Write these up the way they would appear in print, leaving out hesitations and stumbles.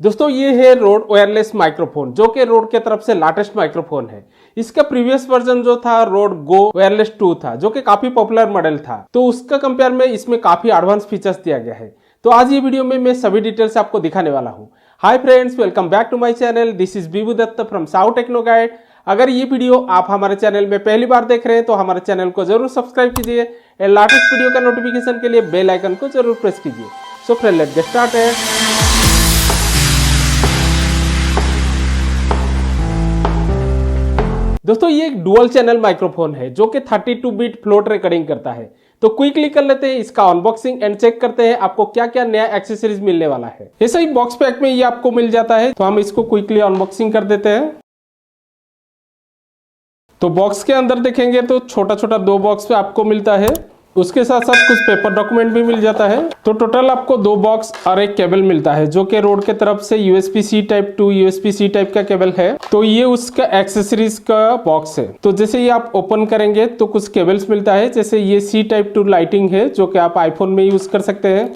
दोस्तों ये है रोड वायरलेस माइक्रोफोन जो कि रोड के तरफ से लेटेस्ट माइक्रोफोन है। इसका प्रीवियस वर्जन जो था रोड गो वायरलेस 2 था जो कि काफी पॉपुलर मॉडल था। तो उसका कंपेयर में इसमें काफी एडवांस फीचर्स दिया गया है। तो आज ये वीडियो में मैं सभी डिटेल्स आपको दिखाने वाला हूँ। Hi friends, welcome back to my channel. This is Bibu Dutt from South Techno Guide. अगर ये वीडियो आप हमारे चैनल में पहली बार देख रहे हैं तो हमारे चैनल को जरूर सब्सक्राइब कीजिए और लेटेस्ट वीडियो का नोटिफिकेशन के लिए बेल आइकन को जरूर प्रेस कीजिए। So friend, let's get started. दोस्तों ये एक डुअल चैनल माइक्रोफोन है जो कि 32 बिट फ्लोट रिकॉर्डिंग करता है। तो क्विकली कर लेते हैं इसका अनबॉक्सिंग एंड चेक करते हैं आपको क्या क्या नया एक्सेसरीज मिलने वाला है। ऐसा ही बॉक्स पैक में ये आपको मिल जाता है, तो हम इसको क्विकली अनबॉक्सिंग कर देते हैं। तो बॉक्स के अंदर देखेंगे तो छोटा छोटा 2 बॉक्स पे आपको मिलता है, उसके साथ साथ कुछ पेपर डॉक्यूमेंट भी मिल जाता है। तो टोटल आपको 2 बॉक्स और एक केबल मिलता है जो कि रोड के तरफ से USB-C type two USB-C type का केबल है। तो ये उसका एक्सेसरीज का बॉक्स है। तो जैसे ये आप ओपन करेंगे तो कुछ केबल्स मिलता है, जैसे ये C टाइप टू लाइटिंग है जो कि आप आईफोन में यूज कर सकते हैं।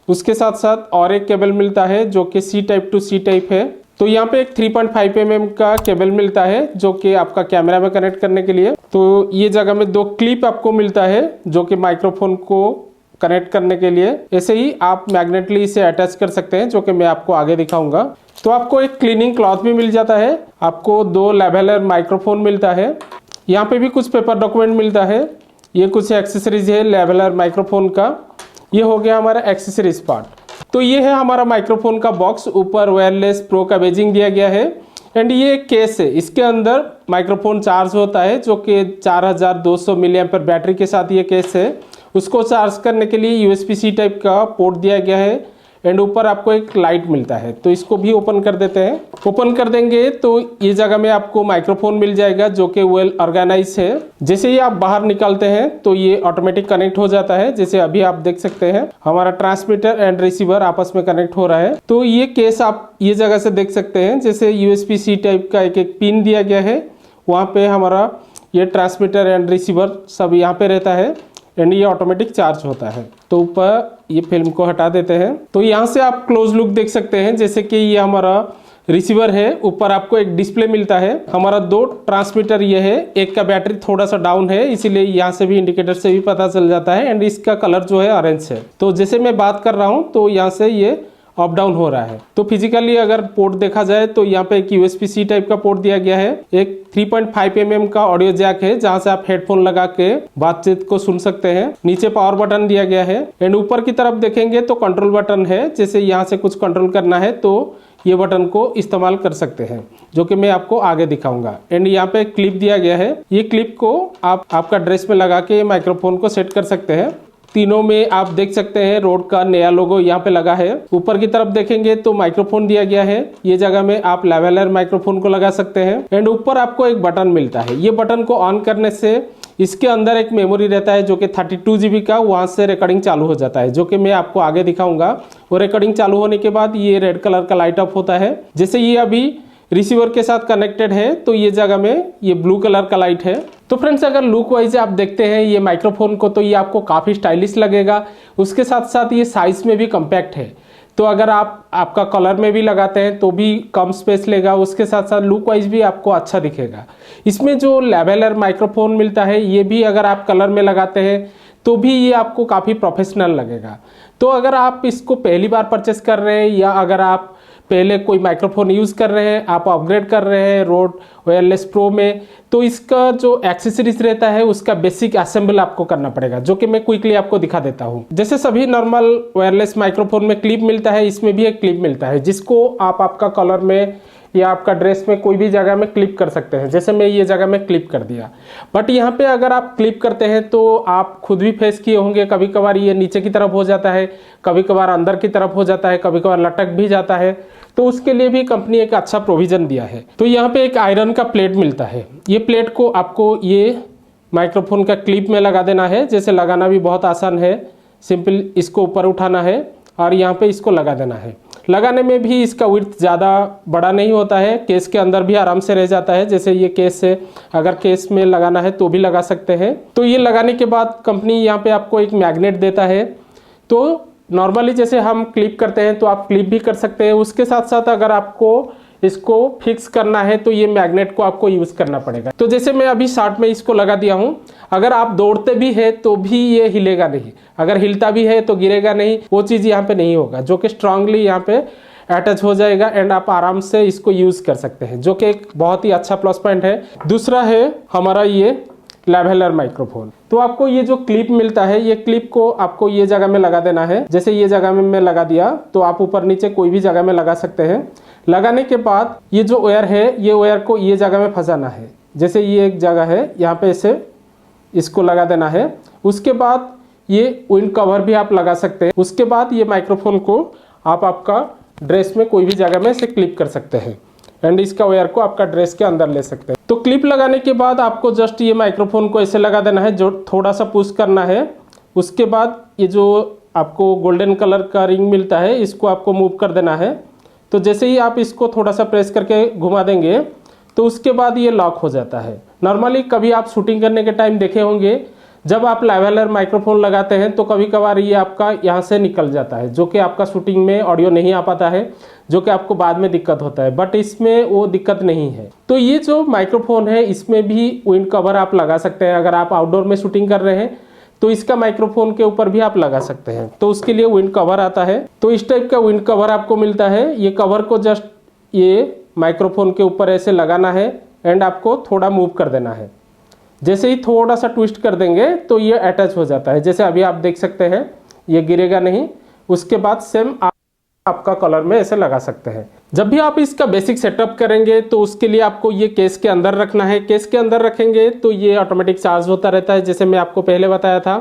उसके साथ साथ और एक केबल मिलता है जो कि C type two C type है। तो यहाँ पे एक 3.5 mm का केबल मिलता है जो कि आपका कैमरा में कनेक्ट करने के लिए। तो ये जगह में 2 क्लिप आपको मिलता है जो कि माइक्रोफोन को कनेक्ट करने के लिए। ऐसे ही आप मैग्नेटली इसे अटैच कर सकते हैं जो कि मैं आपको आगे दिखाऊंगा। तो आपको एक क्लीनिंग क्लॉथ भी मिल जाता है, आपको 2 लेवलर माइक्रोफोन मिलता है, यहाँ पे भी कुछ पेपर डॉक्यूमेंट मिलता है। ये कुछ एक्सेसरीज है लेवलर माइक्रोफोन का। ये हो गया हमारा एक्सेसरीज पार्ट। तो ये है हमारा माइक्रोफोन का बॉक्स। ऊपर वायरलेस प्रो का बैजिंग दिया गया है एंड ये एक केस है। इसके अंदर माइक्रोफोन चार्ज होता है जो कि 4200 मिली एम्पीयर बैटरी के साथ ये केस है। उसको चार्ज करने के लिए USB-C टाइप का पोर्ट दिया गया है एंड ऊपर आपको एक लाइट मिलता है। तो इसको भी ओपन कर देते हैं। ओपन कर देंगे तो ये जगह में आपको माइक्रोफोन मिल जाएगा जो कि वेल ऑर्गेनाइज है। जैसे ही आप बाहर निकालते हैं तो ये ऑटोमेटिक कनेक्ट हो जाता है। जैसे अभी आप देख सकते हैं हमारा ट्रांसमीटर एंड रिसीवर आपस में कनेक्ट हो रहा है। तो ये केस आप ये जगह से देख सकते हैं, जैसे USB-C टाइप का एक पिन दिया गया है, वहाँ पे हमारा ये ट्रांसमीटर एंड रिसीवर सब यहाँ पे रहता है एंड ये ऑटोमेटिक चार्ज होता है। तो ऊपर ये फिल्म को हटा देते हैं। तो यहाँ से आप क्लोज लुक देख सकते हैं, जैसे कि ये हमारा रिसीवर है, ऊपर आपको एक डिस्प्ले मिलता है। हमारा 2 ट्रांसमीटर ये है, एक का बैटरी थोड़ा सा डाउन है इसीलिए यहाँ से भी इंडिकेटर से भी पता चल जाता है एंड इसका कलर जो है ऑरेंज है। तो जैसे मैं बात कर रहा हूँ तो यहाँ से ये अप डाउन हो रहा है। तो फिजिकली अगर पोर्ट देखा जाए तो यहाँ पे एक USB-C टाइप का पोर्ट दिया गया है, एक 3.5 mm का ऑडियो जैक है जहाँ से आप हेडफोन लगा के बातचीत को सुन सकते हैं। नीचे पावर बटन दिया गया है एंड ऊपर की तरफ देखेंगे तो कंट्रोल बटन है। जैसे यहाँ से कुछ कंट्रोल करना है तो ये बटन को इस्तेमाल कर सकते हैं जो कि मैं आपको आगे दिखाऊंगा। एंड यहाँ पे क्लिप दिया गया है, ये क्लिप को आप आपका ड्रेस में लगा के माइक्रोफोन को सेट कर सकते हैं। तीनों में आप देख सकते हैं रोड का नया लोगो यहाँ पे लगा है। ऊपर की तरफ देखेंगे तो माइक्रोफोन दिया गया है, ये जगह में आप लेवलर माइक्रोफोन को लगा सकते हैं एंड ऊपर आपको एक बटन मिलता है। ये बटन को ऑन करने से इसके अंदर एक मेमोरी रहता है जो कि 32 GB का, वहां से रिकॉर्डिंग चालू हो जाता है जो कि मैं आपको आगे दिखाऊंगा। वो रिकॉर्डिंग चालू होने के बाद ये रेड कलर का लाइट ऑफ होता है। जैसे ये अभी रिसीवर के साथ कनेक्टेड है तो ये जगह में ये ब्लू कलर का लाइट है। तो फ्रेंड्स, अगर लुक वाइज आप देखते हैं ये माइक्रोफोन को तो ये आपको काफ़ी स्टाइलिश लगेगा। उसके साथ साथ ये साइज में भी कम्पैक्ट है। तो अगर आप आपका कलर में भी लगाते हैं तो भी कम स्पेस लेगा, उसके साथ साथ लुक वाइज भी आपको अच्छा दिखेगा। इसमें जो लेवलर माइक्रोफोन मिलता है ये भी अगर आप कलर में लगाते हैं तो भी ये आपको काफ़ी प्रोफेशनल लगेगा। तो अगर आप इसको पहली बार परचेस कर रहे हैं या अगर आप पहले कोई माइक्रोफोन यूज़ कर रहे हैं, आप अपग्रेड कर रहे हैं रोड वायरलेस प्रो में, तो इसका जो एक्सेसरीज रहता है उसका बेसिक असेंबल आपको करना पड़ेगा जो कि मैं क्विकली आपको दिखा देता हूं। जैसे सभी नॉर्मल वायरलेस माइक्रोफोन में क्लिप मिलता है, इसमें भी एक क्लिप मिलता है जिसको आप आपका कलर में या आपका ड्रेस में कोई भी जगह में क्लिप कर सकते हैं। जैसे मैं ये जगह में क्लिप कर दिया, बट यहाँ पे अगर आप क्लिप करते हैं तो आप खुद भी फेस किए होंगे, कभी कभार ये नीचे की तरफ हो जाता है, कभी कभार अंदर की तरफ हो जाता है, कभी कभार लटक भी जाता है। तो उसके लिए भी कंपनी एक अच्छा प्रोविजन दिया है। तो यहाँ पे एक आयरन का प्लेट मिलता है, ये प्लेट को आपको ये माइक्रोफोन का क्लिप में लगा देना है। जैसे लगाना भी बहुत आसान है, सिंपल इसको ऊपर उठाना है और यहाँ पे इसको लगा देना है। लगाने में भी इसका विड्थ ज़्यादा बड़ा नहीं होता है, केस के अंदर भी आराम से रह जाता है। जैसे ये केस से अगर केस में लगाना है तो भी लगा सकते हैं। तो ये लगाने के बाद कंपनी यहाँ पे आपको एक मैग्नेट देता है। तो नॉर्मली जैसे हम क्लिप करते हैं तो आप क्लिप भी कर सकते हैं। उसके साथ साथ अगर आपको इसको फिक्स करना है तो ये मैग्नेट को आपको यूज़ करना पड़ेगा। तो जैसे मैं अभी शॉर्ट में इसको लगा दिया हूँ, अगर आप दौड़ते भी है तो भी ये हिलेगा नहीं, अगर हिलता भी है तो गिरेगा नहीं, वो चीज़ यहाँ पे नहीं होगा, जो कि स्ट्रांगली यहाँ पे अटैच हो जाएगा एंड आप आराम से इसको यूज़ कर सकते हैं, जो कि एक बहुत ही अच्छा प्लस पॉइंट है। दूसरा है हमारा ये लेवलर माइक्रोफोन। तो आपको ये जो क्लिप मिलता है, ये क्लिप को आपको ये जगह में लगा देना है। जैसे ये जगह में मैं लगा दिया तो आप ऊपर नीचे कोई भी जगह में लगा सकते हैं। लगाने के बाद ये जो वायर है, ये वायर को ये जगह में फंसाना है। जैसे ये एक जगह है, यहाँ पे इसे इसको लगा देना है। उसके बाद ये विंड कवर भी आप लगा सकते हैं। उसके बाद ये माइक्रोफोन को आप आपका ड्रेस में कोई भी जगह में इसे क्लिप कर सकते हैं एंड इसका वायर को आपका ड्रेस के अंदर ले सकते हैं। तो क्लिप लगाने के बाद आपको जस्ट ये माइक्रोफोन को ऐसे लगा देना है, जो थोड़ा सा पुश करना है। उसके बाद ये जो आपको गोल्डन कलर का रिंग मिलता है, इसको आपको मूव कर देना है। तो जैसे ही आप इसको थोड़ा सा प्रेस करके घुमा देंगे तो उसके बाद ये लॉक हो जाता है। नॉर्मली कभी आप शूटिंग करने के टाइम देखे होंगे, जब आप लेवलर माइक्रोफोन लगाते हैं तो कभी कभार ये आपका यहाँ से निकल जाता है, जो कि आपका शूटिंग में ऑडियो नहीं आ पाता है, जो कि आपको बाद में दिक्कत होता है। बट इसमें वो दिक्कत नहीं है। तो ये जो माइक्रोफोन है, इसमें भी विंड कवर आप लगा सकते हैं। अगर आप आउटडोर में शूटिंग कर रहे हैं तो इसका माइक्रोफोन के ऊपर भी आप लगा सकते हैं। तो उसके लिए विंड कवर आता है। तो इस टाइप का विंड कवर आपको मिलता है। ये कवर को जस्ट ये माइक्रोफोन के ऊपर ऐसे लगाना है एंड आपको थोड़ा मूव कर देना है। जैसे ही थोड़ा सा ट्विस्ट कर देंगे तो ये अटैच हो जाता है। जैसे अभी आप देख सकते हैं, ये गिरेगा नहीं। उसके बाद सेम आपका कलर में ऐसे लगा सकते हैं। जब भी आप इसका बेसिक सेटअप करेंगे तो उसके लिए आपको ये केस के अंदर रखना है। केस के अंदर रखेंगे तो ये ऑटोमेटिक चार्ज होता रहता है, जैसे मैं आपको पहले बताया था।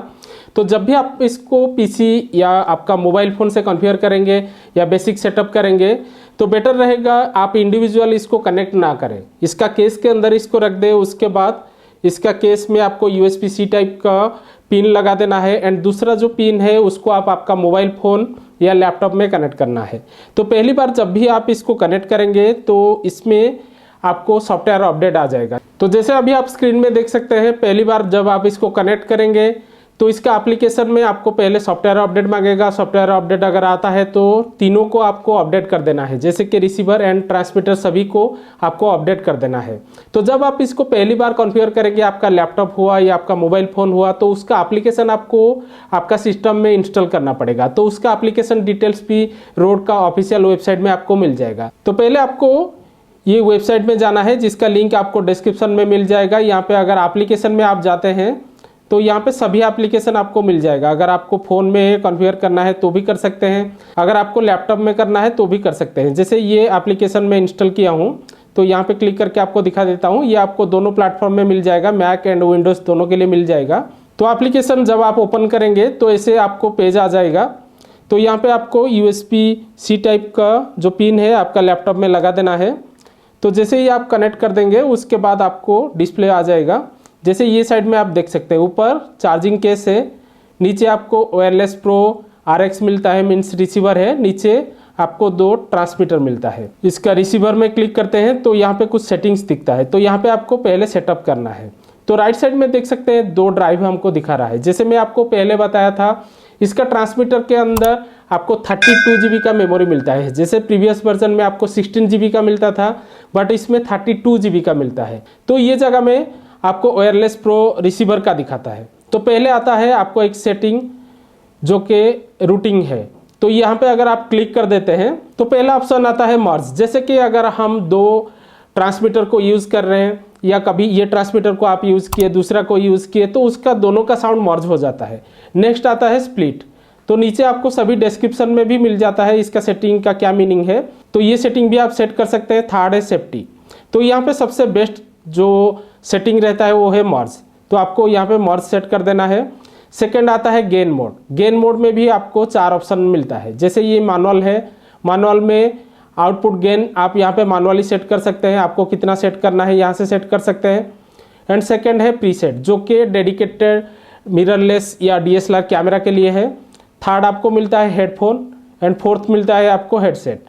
तो जब भी आप इसको पीसी या आपका मोबाइल फ़ोन से कॉन्फ़िगर करेंगे या बेसिक सेटअप करेंगे तो बेटर रहेगा आप इंडिविजुअल इसको कनेक्ट ना करें। इसका केस के अंदर इसको रख दें। उसके बाद इसका केस में आपको USB-C टाइप का पिन लगा देना है एंड दूसरा जो पिन है उसको आप आपका मोबाइल फ़ोन या लैपटॉप में कनेक्ट करना है। तो पहली बार जब भी आप इसको कनेक्ट करेंगे तो इसमें आपको सॉफ्टवेयर अपडेट आ जाएगा। तो जैसे अभी आप स्क्रीन में देख सकते हैं, पहली बार जब आप इसको कनेक्ट करेंगे तो इसका एप्लीकेशन में आपको पहले सॉफ्टवेयर अपडेट मांगेगा। सॉफ्टवेयर अपडेट अगर आता है तो तीनों को आपको अपडेट कर देना है, जैसे कि रिसीवर एंड ट्रांसमीटर सभी को आपको अपडेट कर देना है। तो जब आप इसको पहली बार कॉन्फ़िगर करेंगे, आपका लैपटॉप हुआ या आपका मोबाइल फ़ोन हुआ, तो उसका एप्लीकेशन आपको आपका सिस्टम में इंस्टॉल करना पड़ेगा। तो उसका एप्लीकेशन डिटेल्स भी रोड का ऑफिशियल वेबसाइट में आपको मिल जाएगा। तो पहले आपको ये वेबसाइट में जाना है, जिसका लिंक आपको डिस्क्रिप्शन में मिल जाएगा। यहाँ पे अगर एप्लीकेशन में आप जाते हैं तो यहाँ पे सभी एप्लीकेशन आपको मिल जाएगा। अगर आपको फ़ोन में कॉन्फ़िगर करना है तो भी कर सकते हैं, अगर आपको लैपटॉप में करना है तो भी कर सकते हैं। जैसे ये एप्लीकेशन में इंस्टॉल किया हूँ तो यहाँ पे क्लिक करके आपको दिखा देता हूँ। ये आपको दोनों प्लेटफॉर्म में मिल जाएगा, मैक एंड विंडोज़ दोनों के लिए मिल जाएगा। तो एप्लीकेशन जब आप ओपन करेंगे तो ऐसे आपको पेज आ जाएगा। तो यहाँ पर आपको USB-C टाइप का जो पिन है आपका लैपटॉप में लगा देना है। तो जैसे ही आप कनेक्ट कर देंगे उसके बाद आपको डिस्प्ले आ जाएगा। जैसे ये साइड में आप देख सकते हैं, ऊपर चार्जिंग केस है, नीचे आपको वायरलेस प्रो RX मिलता है, मीन्स रिसीवर है, नीचे आपको 2 ट्रांसमीटर मिलता है। इसका रिसीवर में क्लिक करते हैं तो यहाँ पे कुछ सेटिंग्स दिखता है। तो यहाँ पे आपको पहले सेटअप करना है। तो राइट साइड में देख सकते हैं 2 ड्राइव हमको दिखा रहा है। जैसे मैं आपको पहले बताया था, इसका ट्रांसमीटर के अंदर आपको 32 GB का मेमोरी मिलता है। जैसे प्रीवियस वर्जन में आपको 16 GB का मिलता था, बट इसमें 32 GB का मिलता है। तो ये जगह में आपको वायरलेस प्रो रिसीवर का दिखाता है। तो पहले आता है आपको एक सेटिंग जो कि रूटिंग है। तो यहाँ पे अगर आप क्लिक कर देते हैं तो पहला ऑप्शन आता है मर्ज। जैसे कि अगर हम 2 ट्रांसमीटर को यूज़ कर रहे हैं या कभी ये ट्रांसमीटर को आप यूज़ किए, दूसरा को यूज़ किए, तो उसका दोनों का साउंड मर्ज हो जाता है। नेक्स्ट आता है स्प्लिट। तो नीचे आपको सभी डिस्क्रिप्शन में भी मिल जाता है इसका सेटिंग का क्या मीनिंग है। तो ये सेटिंग भी आप सेट कर सकते हैं। थर्ड है सेफ्टी। तो यहाँ पे सबसे बेस्ट जो सेटिंग रहता है वो है मर्ज। तो आपको यहाँ पे मर्ज सेट कर देना है। सेकंड आता है गेन मोड। गेन मोड में भी आपको 4 ऑप्शन मिलता है। जैसे ये मैनुअल है, मैनुअल में आउटपुट गेन आप यहाँ पे मैनुअली सेट कर सकते हैं। आपको कितना सेट करना है यहाँ से सेट कर सकते हैं। एंड सेकंड है प्रीसेट, जो कि डेडिकेटेड मिररलेस या DSLR कैमरा के लिए है। थर्ड आपको मिलता है हेडफोन एंड फोर्थ मिलता है आपको हेडसेट।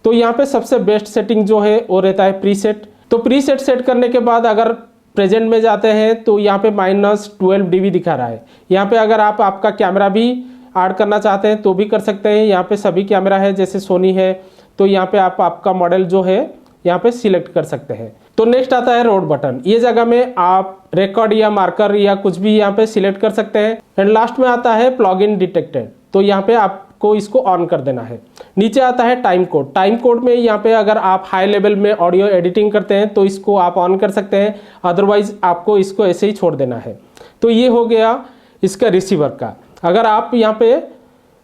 तो यहाँ पे सबसे बेस्ट सेटिंग जो है वो रहता है प्रीसेट। तो प्रीसेट सेट करने के बाद अगर प्रेजेंट में जाते हैं तो यहाँ पे -12 dB दिखा रहा है। यहाँ पे अगर आप आपका कैमरा भी ऐड करना चाहते हैं तो भी कर सकते हैं। यहाँ पे सभी कैमरा है, जैसे सोनी है तो यहाँ पे आप आपका मॉडल जो है यहाँ पे सिलेक्ट कर सकते हैं। तो नेक्स्ट आता है रोड बटन। ये जगह में आप रिकॉर्ड या मार्कर या कुछ भी यहाँ पे सिलेक्ट कर सकते हैं। एंड लास्ट में आता है प्लग इन डिटेक्टेड, तो यहाँ पे आपको इसको ऑन कर देना है। नीचे आता है टाइम कोड। टाइम कोड में यहाँ पे अगर आप हाई लेवल में ऑडियो एडिटिंग करते हैं तो इसको आप ऑन कर सकते हैं, अदरवाइज आपको इसको ऐसे ही छोड़ देना है। तो ये हो गया इसका रिसीवर का। अगर आप यहाँ पे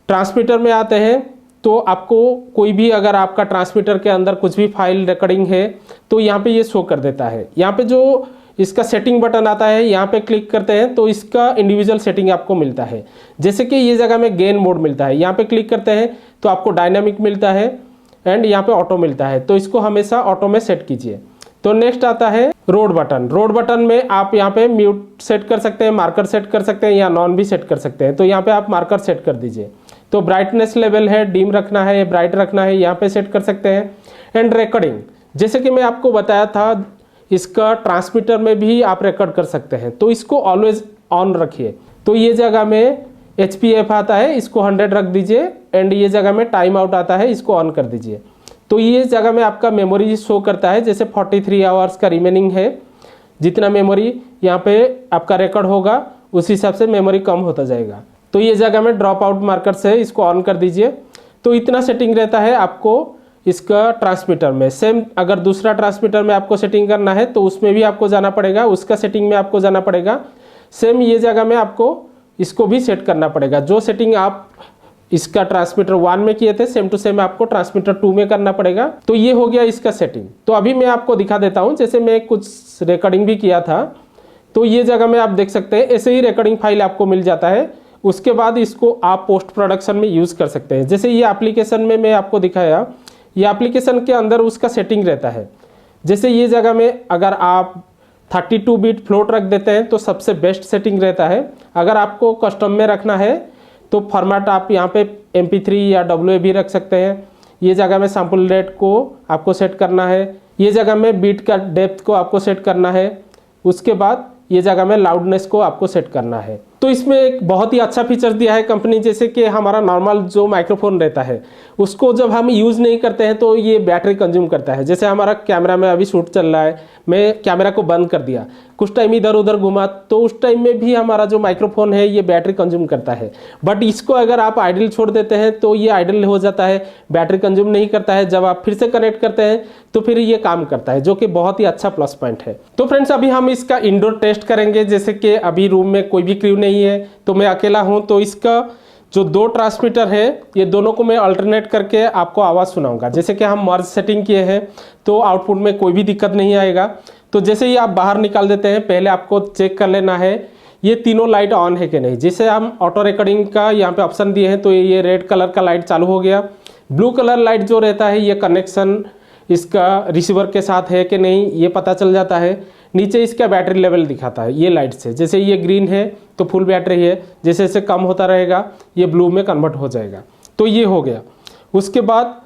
ट्रांसमीटर में आते हैं तो आपको कोई भी अगर आपका ट्रांसमीटर के अंदर कुछ भी फाइल रिकॉर्डिंग है तो यहाँ पे ये शो कर देता है। यहाँ पे जो इसका सेटिंग बटन आता है, यहाँ पे क्लिक करते हैं तो इसका इंडिविजुअल सेटिंग आपको मिलता है। जैसे कि ये जगह में गेन मोड मिलता है, यहाँ पे क्लिक करते हैं तो आपको डायनामिक मिलता है एंड यहाँ पे ऑटो मिलता है, तो इसको हमेशा ऑटो में सेट कीजिए। तो नेक्स्ट आता है रोड बटन। रोड बटन में आप यहाँ पे म्यूट सेट कर सकते हैं, मार्कर सेट कर सकते हैं या नॉन भी सेट कर सकते हैं। तो यहाँ पे आप मार्कर सेट कर दीजिए। तो ब्राइटनेस लेवल है, डिम रखना है, ब्राइट रखना है, यहाँ पे सेट कर सकते हैं। एंड रिकॉर्डिंग, जैसे कि मैं आपको बताया था इसका ट्रांसमीटर में भी आप रिकॉर्ड कर सकते हैं, तो इसको ऑलवेज ऑन रखिए। तो ये जगह में HPF आता है, इसको 100 रख दीजिए। एंड ये जगह में टाइम आउट आता है, इसको ऑन कर दीजिए। तो ये जगह में आपका मेमोरी शो करता है, जैसे 43 आवर्स का रिमेनिंग है। जितना मेमोरी यहाँ पे आपका रिकॉर्ड होगा उस हिसाब से मेमोरी कम होता जाएगा। तो ये जगह में ड्रॉप आउट मार्कर से इसको ऑन कर दीजिए। तो इतना सेटिंग रहता है आपको इसका ट्रांसमीटर में। सेम अगर दूसरा ट्रांसमीटर में आपको सेटिंग करना है तो उसमें भी आपको जाना पड़ेगा, उसका सेटिंग में आपको जाना पड़ेगा। सेम ये जगह में आपको इसको भी सेट करना पड़ेगा। जो सेटिंग आप इसका ट्रांसमीटर 1 में किए थे सेम टू सेम आपको ट्रांसमीटर 2 में करना पड़ेगा। तो ये हो गया इसका सेटिंग। तो अभी मैं आपको दिखा देता हूँ, जैसे मैं कुछ रिकॉर्डिंग भी किया था तो ये जगह में आप देख सकते हैं ऐसे ही रिकॉर्डिंग फाइल आपको मिल जाता है। उसके बाद इसको आप पोस्ट प्रोडक्शन में यूज़ कर सकते हैं। जैसे ये एप्लीकेशन में मैं आपको दिखाया, ये एप्लीकेशन के अंदर उसका सेटिंग रहता है। जैसे ये जगह में अगर आप 32 बिट फ्लोट रख देते हैं तो सबसे बेस्ट सेटिंग रहता है। अगर आपको कस्टम में रखना है तो फॉर्मेट आप यहाँ पे MP3 या WAV रख सकते हैं। ये जगह में सैंपल रेट को आपको सेट करना है। ये जगह में बीट का डेप्थ को आपको सेट करना है। उसके बाद ये जगह में लाउडनेस को आपको सेट करना है। तो इसमें एक बहुत ही अच्छा फीचर दिया है कंपनी, जैसे कि हमारा नॉर्मल जो माइक्रोफोन रहता है उसको जब हम यूज़ नहीं करते हैं तो ये बैटरी कंज्यूम करता है। जैसे हमारा कैमरा में अभी शूट चल रहा है, मैं कैमरा को बंद कर दिया, कुछ टाइम इधर उधर घुमा तो उस टाइम में भी हमारा जो माइक्रोफोन है ये बैटरी कंज्यूम करता है। बट इसको अगर आप आइडल छोड़ देते हैं तो ये आइडल हो जाता है, बैटरी कंज्यूम नहीं करता है। जब आप फिर से कनेक्ट करते हैं तो फिर ये काम करता है, जो कि बहुत ही अच्छा प्लस पॉइंट है। तो फ्रेंड्स अभी हम इसका इंडोर टेस्ट करेंगे। जैसे कि अभी रूम में कोई भी क्रू नहीं है तो मैं अकेला हूं, तो इसका जो 2 ट्रांसमीटर है ये दोनों को मैं अल्टरनेट करके आपको आवाज़ सुनाऊंगा। जैसे कि हम मर्ज सेटिंग किए हैं तो आउटपुट में कोई भी दिक्कत नहीं आएगा। तो जैसे ही आप बाहर निकाल देते हैं पहले आपको चेक कर लेना है ये तीनों लाइट ऑन है कि नहीं। जैसे हम ऑटो रिकॉर्डिंग का यहाँ पे ऑप्शन दिए हैं तो ये रेड कलर का लाइट चालू हो गया। ब्लू कलर लाइट जो रहता है ये कनेक्शन इसका रिसीवर के साथ है कि नहीं ये पता चल जाता है। नीचे इसका बैटरी लेवल दिखाता है ये लाइट से। जैसे ये ग्रीन है तो फुल बैटरी है, जैसे जैसे कम होता रहेगा ये ब्लू में कन्वर्ट हो जाएगा। तो ये हो गया। उसके बाद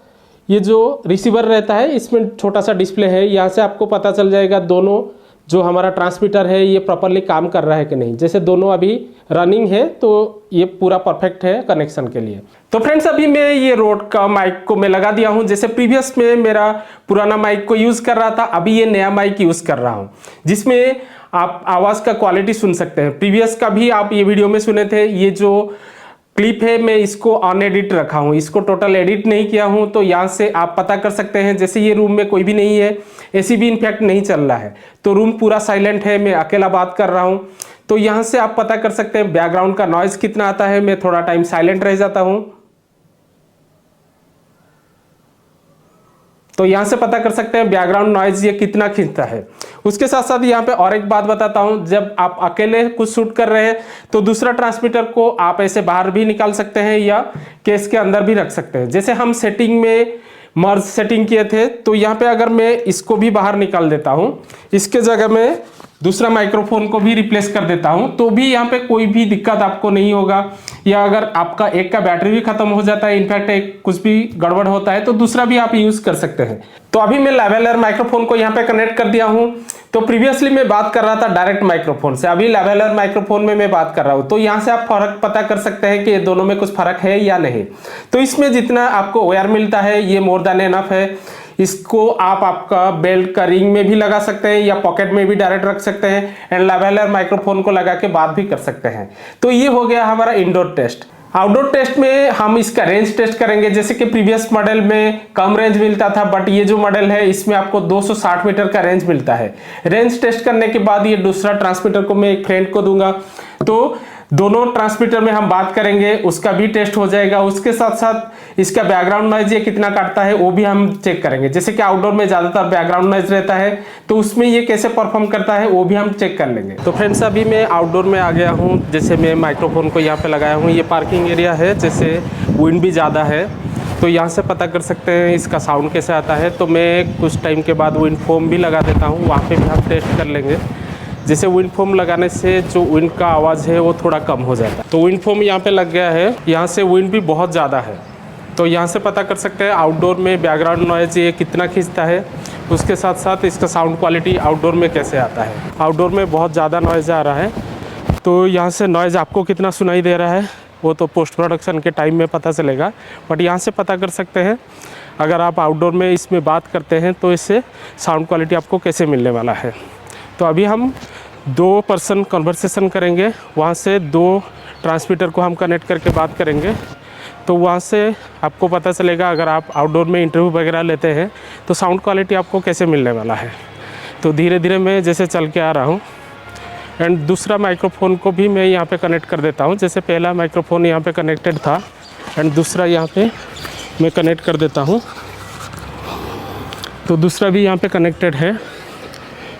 ये जो रिसीवर रहता है इसमें छोटा सा डिस्प्ले है, यहाँ से आपको पता चल जाएगा दोनों जो हमारा ट्रांसमीटर है ये प्रॉपरली काम कर रहा है कि नहीं। जैसे दोनों अभी रनिंग है तो ये पूरा परफेक्ट है कनेक्शन के लिए। तो फ्रेंड्स अभी मैं ये रोड का माइक को मैं लगा दिया हूँ। जैसे प्रीवियस में मेरा पुराना माइक को यूज़ कर रहा था, अभी ये नया माइक यूज़ कर रहा हूँ जिसमें आप आवाज़ का क्वालिटी सुन सकते हैं। प्रीवियस का भी आप ये वीडियो में सुने थे। ये जो क्लिप है मैं इसको अनएडिट रखा हूँ, इसको टोटल एडिट नहीं किया हूँ। तो यहाँ से आप पता कर सकते हैं। जैसे ये रूम में कोई भी नहीं है, AC भी इनफैक्ट नहीं चल रहा है, तो रूम पूरा साइलेंट है, मैं अकेला बात कर रहा हूँ। तो यहाँ से आप पता कर सकते हैं बैकग्राउंड का नॉइज़ कितना आता है। मैं थोड़ा टाइम साइलेंट रह जाता हूँ तो यहाँ से पता कर सकते हैं बैकग्राउंड नॉइज़ ये कितना खींचता है। उसके साथ साथ यहाँ पे और एक बात बताता हूँ, जब आप अकेले कुछ शूट कर रहे हैं तो दूसरा ट्रांसमीटर को आप ऐसे बाहर भी निकाल सकते हैं या केस के अंदर भी रख सकते हैं। जैसे हम सेटिंग में मर्ज सेटिंग किए थे तो यहाँ पे अगर मैं इसको भी बाहर निकाल देता हूँ, इसके जगह में दूसरा माइक्रोफोन को भी रिप्लेस कर देता हूं, तो भी यहाँ पे कोई भी दिक्कत आपको नहीं होगा। या अगर आपका एक का बैटरी भी खत्म हो जाता है, इनफैक्ट एक कुछ भी गड़बड़ होता है, तो दूसरा भी आप यूज कर सकते हैं। तो अभी मैं लेवलर माइक्रोफोन को यहाँ पे कनेक्ट कर दिया हूँ। तो प्रीवियसली मैं बात कर रहा था डायरेक्ट माइक्रोफोन से, अभी लेवलर माइक्रोफोन में मैं बात कर रहा हूँ। तो यहाँ से आप फर्क पता कर सकते हैं कि ये दोनों में कुछ फर्क है या नहीं। तो इसमें जितना आपको वायर मिलता है ये मोर देन एनफ है। इसको आप आपका बेल्ट का रिंग में भी लगा सकते हैं या पॉकेट में भी डायरेक्ट रख सकते हैं, एंड लेवलर माइक्रोफोन को लगा के बात भी कर सकते हैं। तो ये हो गया हमारा इंडोर टेस्ट। आउटडोर टेस्ट में हम इसका रेंज टेस्ट करेंगे। जैसे कि प्रीवियस मॉडल में कम रेंज मिलता था, बट ये जो मॉडल है इसमें आपको 260 मीटर का रेंज मिलता है। रेंज टेस्ट करने के बाद ये दूसरा ट्रांसमीटर को मैं एक फ्रेंड को दूंगा, तो दोनों ट्रांसमीटर में हम बात करेंगे, उसका भी टेस्ट हो जाएगा। उसके साथ साथ इसका बैकग्राउंड नॉइज ये कितना काटता है वो भी हम चेक करेंगे। जैसे कि आउटडोर में ज्यादातर बैकग्राउंड नॉइज रहता है, तो उसमें ये कैसे परफॉर्म करता है वो भी हम चेक कर लेंगे। तो फ्रेंड्स अभी मैं आउटडोर में आ गया हूँ। जैसे मैं माइक्रोफोन को यहाँ पे लगाया हूँ, ये पार्किंग एरिया है, जैसे विंड भी ज़्यादा है, तो यहाँ से पता कर सकते हैं इसका साउंड कैसे आता है। तो मैं कुछ टाइम के बाद विंड फोम भी लगा देता हूँ, वहाँ पे भी हम टेस्ट कर लेंगे। जैसे विंड फोम लगाने से जो विंड का आवाज़ है वो थोड़ा कम हो जाता है। तो विंड फोम यहाँ पे लग गया है, यहाँ से विंड भी बहुत ज़्यादा है, तो यहाँ से पता कर सकते हैं आउटडोर में बैकग्राउंड नॉइज़ ये कितना खींचता है। उसके साथ साथ इसका साउंड क्वालिटी आउटडोर में कैसे आता है। आउटडोर में बहुत ज़्यादा नॉइज़ आ रहा है, तो यहाँ से नॉइज़ आपको कितना सुनाई दे रहा है वो तो पोस्ट प्रोडक्शन के टाइम में पता चलेगा, बट यहाँ से पता कर सकते हैं अगर आप आउटडोर में इसमें बात करते हैं तो इससे साउंड क्वालिटी आपको कैसे मिलने वाला है। तो अभी हम 2 पर्सन कन्वर्सेशन करेंगे, वहाँ से 2 ट्रांसमीटर को हम कनेक्ट करके बात करेंगे, तो वहाँ से आपको पता चलेगा अगर आप आउटडोर में इंटरव्यू वगैरह लेते हैं तो साउंड क्वालिटी आपको कैसे मिलने वाला है। तो धीरे धीरे मैं जैसे चल के आ रहा हूँ, एंड दूसरा माइक्रोफोन को भी मैं यहाँ पे कनेक्ट कर देता हूँ। जैसे पहला माइक्रोफोन यहाँ पे कनेक्टेड था एंड दूसरा यहाँ पे मैं कनेक्ट कर देता हूँ, तो दूसरा भी यहाँ पे कनेक्टेड है।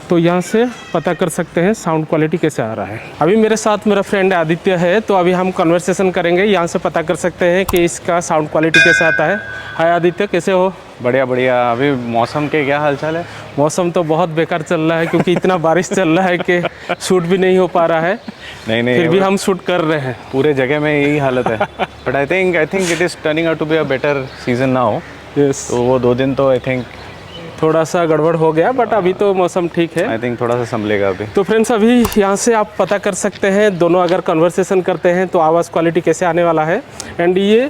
तो यहाँ से पता कर सकते हैं साउंड क्वालिटी कैसे आ रहा है। अभी मेरे साथ मेरा फ्रेंड आदित्य है, तो अभी हम कन्वर्सेशन करेंगे, यहाँ से पता कर सकते हैं कि इसका साउंड क्वालिटी कैसे आता है। हाय आदित्य, कैसे हो? बढ़िया बढ़िया। अभी मौसम के क्या हाल चाल है? मौसम तो बहुत बेकार चल रहा है क्योंकि इतना बारिश चल रहा है कि शूट भी नहीं हो पा रहा है। नहीं फिर भी हम शूट कर रहे हैं। पूरे जगह में यही हालत है। But I think it is turning out to be a better season now. Yes, तो वो 2 दिन तो आई थिंक थोड़ा सा गड़बड़ हो गया, बट अभी तो मौसम ठीक है। आई थिंक थोड़ा सा संभलेगा अभी। तो फ्रेंड्स अभी यहाँ से आप पता कर सकते हैं दोनों अगर कन्वर्सेशन करते हैं तो आवाज़ क्वालिटी कैसे आने वाला है। एंड ये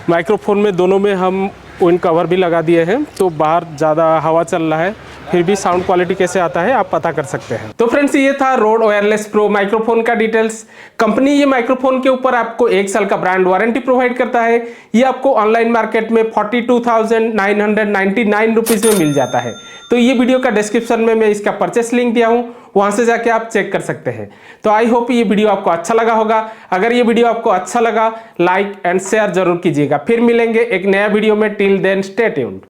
माइक्रोफोन में दोनों में हम विंड कवर भी लगा दिए हैं, तो बाहर ज़्यादा हवा चल रहा है, फिर भी साउंड क्वालिटी कैसे आता है आप पता कर सकते हैं। तो फ्रेंड्स ये था रोड वायरलेस प्रो माइक्रोफोन का डिटेल्स। कंपनी ये माइक्रोफोन के ऊपर आपको 1 साल का ब्रांड वारंटी प्रोवाइड करता है। ये आपको ऑनलाइन मार्केट में 42,999 रुपीज़ में मिल जाता है। तो ये वीडियो का डिस्क्रिप्शन में मैं इसका परचेस लिंक दिया हूँ, वहाँ से जाके आप चेक कर सकते हैं। तो आई होप ये वीडियो आपको अच्छा लगा होगा। अगर ये वीडियो आपको अच्छा लगा लाइक एंड शेयर जरूर कीजिएगा। फिर मिलेंगे एक नया वीडियो में। Till then stay tuned.